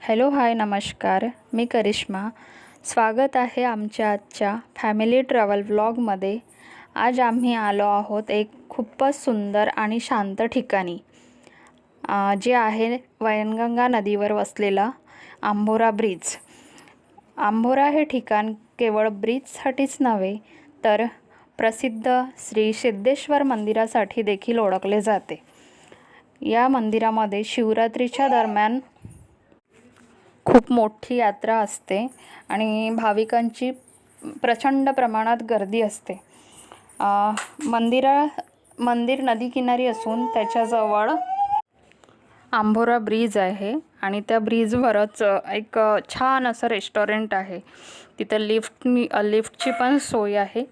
Hello hi नमस्कार, मी करिश्मा. स्वागत आहे आमच्या आजच्या फॅमिली ट्रॅव्हल व्लॉगमध्ये. आज आम्ही आलो आहोत एक खूपच सुंदर आणि शांत ठिकाणी, जे आहे वैनगंगा नदीवर वसलेला आंबोरा ब्रिज. आंबोरा हे ठिकाण केवळ ब्रिजसाठीच नव्हे तर प्रसिद्ध श्री सिद्धेश्वर मंदिरासाठी देखील ओळखले जाते. या मंदिरामध्ये शिवरात्रीच्या दरम्यान खूप मोठी यात्रा असते आणि भाविकांची प्रचंड प्रमाणात गर्दी असते. मंदिर नदीकिनारी असून त्याच्याजवळ आंबोरा ब्रिज आहे आणि त्या ब्रिजवरच एक छान असं रेस्टॉरंट आहे. तिथं लिफ्टची पण सोय आहे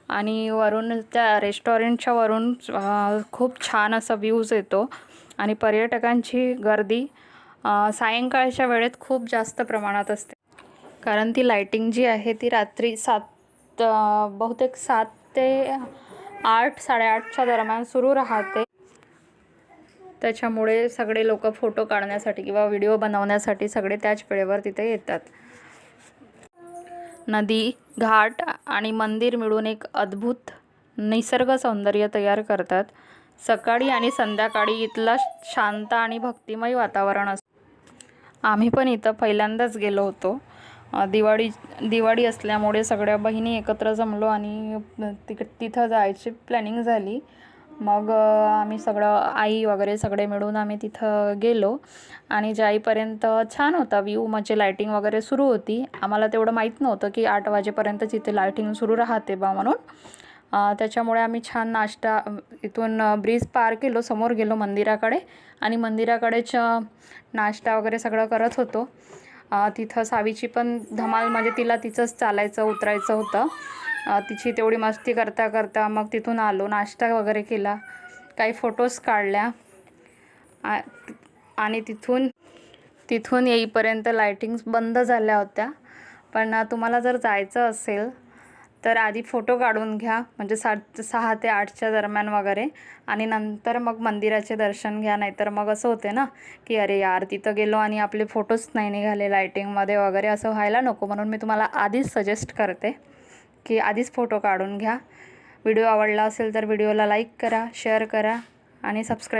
आणि वरून त्या रेस्टॉरंटच्या वरून खूप छान असा व्ह्यूज येतो आणि पर्यटकांची गर्दी सायंकाळच्या वेळेत खूप जास्त प्रमाणात असते, कारण ती लाइटिंग जी आहे ती रात्री बहुतेक 7 ते 8 8:30च्या दरम्यान सुरू राहते. त्याच्यामुळे सगळे लोक फोटो काढण्यासाठी किंवा व्हिडिओ बनवण्यासाठी सगळे त्याच वेळेवर तिथे येतात. नदी, घाट आणि मंदिर मिळून एक अद्भुत निसर्ग सौंदर्य तयार करतात. सकाळी आणि संध्याकाळी इथलं शांत आणि भक्तिमय वातावरण असतं. आम्ही पण इथं पहिल्यांदाच गेलो होतो. दिवाळी असल्यामुळे सगळ्या बहिणी एकत्र जमलो आणि तिथं जायची प्लॅनिंग झाली. मग आम्ही आई वगैरे सगळे मिळून आम्ही तिथं गेलो आणि जाईपर्यंत छान होता व्ह्यू, म्हणजे लायटिंग वगैरे सुरू होती. आम्हाला तेवढं माहीत नव्हतं की 8 वाजेपर्यंत तिथे लायटिंग सुरू राहते म्हणून. त्याच्यामुळे आम्ही छान नाश्ता इथून ब्रिज पार केलो, समोर गेलो मंदिराकडे आणि मंदिराकडेच नाश्ता वगैरे सगळं करत होतो. तिथं सावीची पण धमाल, म्हणजे तिला तिचंच चालायचं उतरायचं होतं. तिची तेवढी मस्ती करता करता मग तिथून आलो, नाश्ता वगैरे केला, काही फोटोज काढल्या आणि तिथून येईपर्यंत लायटिंग्स बंद झाल्या होत्या. पण तुम्हाला जर जायचं असेल तर आधी फोटो काढून घ्या, म्हणजे 6 ते 8च्या दरम्यान वगैरे, आणि नंतर मग मंदिराचे दर्शन घ्या. नाहीतर मग असं होते ना की अरे यार तिथं गेलो आणि आपले फोटोच नाही निघाले लायटिंगमध्ये वगैरे, असं व्हायला नको. म्हणून मी तुम्हाला आधीच सजेस्ट करते की आधीच फोटो काढून घ्या. व्हिडिओ आवडला असेल तर व्हिडिओला लाईक करा, शेअर करा आणि सबस्क्राईब